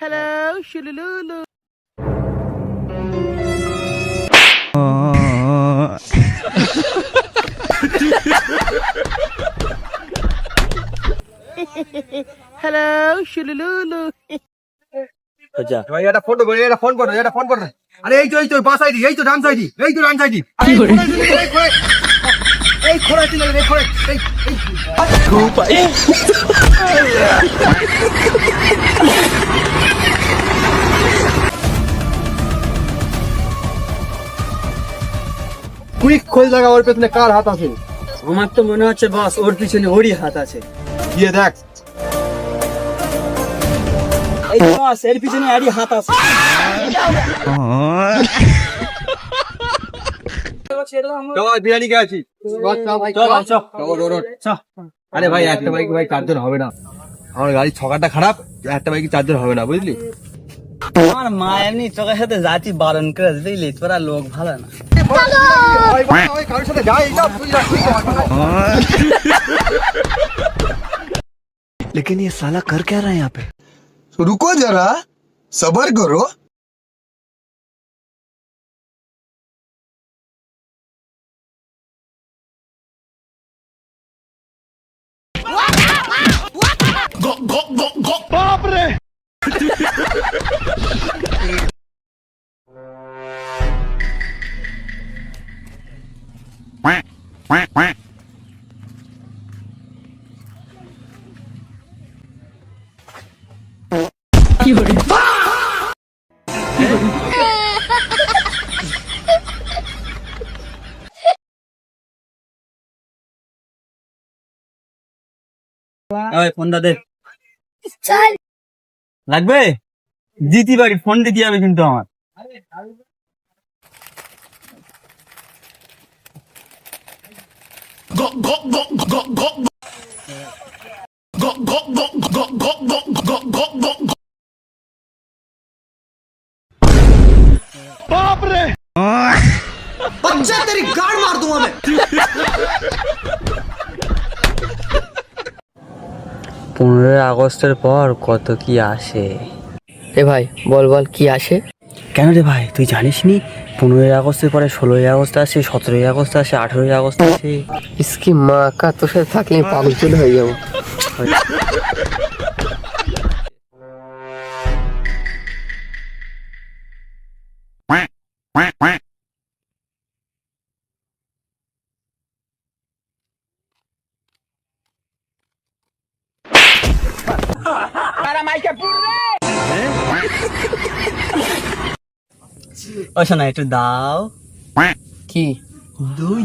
Hello, shulululu. Hello, shulululu. আচ্ছা ভাই এটা ফোন করো, এটা ফোন করো, এটা ফোন করো। আরে এই তো বাস আইডি, এই তো ডান সাইডি, এই তো ডান সাইডি। আরে এই খোড়া দিলে এই খোড়া এই কুইক খোল জায়গা, ওর পেছনে কার হাত আছে? আমার তো মনে হচ্ছে বস ওর পিছনে ওরই হাত আছে। গিয়ে দেখ। এই বস এর পিছনে আরই হাত আছে। চল বিরিয়ানি খেয়ে আছি। আরে ভাই একটা বাইক ভাই চার্জার হবে না, আমার গাড়ির ছকাটা খারাপ, একটা বাইকে চার্জার হবে না বুঝলি। আমার মা এমনি চোখের সাথে জাতি বারণ করে বুঝলি, তোরা লোক ভালো না। কারোর সাথে যাই না, তুই রাখ। लेकिन ये साला कर क्या रहा है यहाँ पे? रुको जरा, सबर करो। ওই ফোনটা দে। লাগবে জিতি বাড়ি ফোন দিতে যাবে কিন্তু আমার। बच्चा तेरी गाड़ मार दूंगा मैं। 15 আগস্টের পর কত কি আসে। এ ভাই বল বল কি আসে? কেন রে ভাই তুই জানিস নি 15 আগস্টের পরে 16 আগস্ট আসে, 17 আগস্ট আসে, 18 আগস্ট আসে। ইসকি মা কা, তোর সাথে থাকলে আমি পাগল চলে হয়ে যাবো। ও শোনা একটু দাও। কি? দুই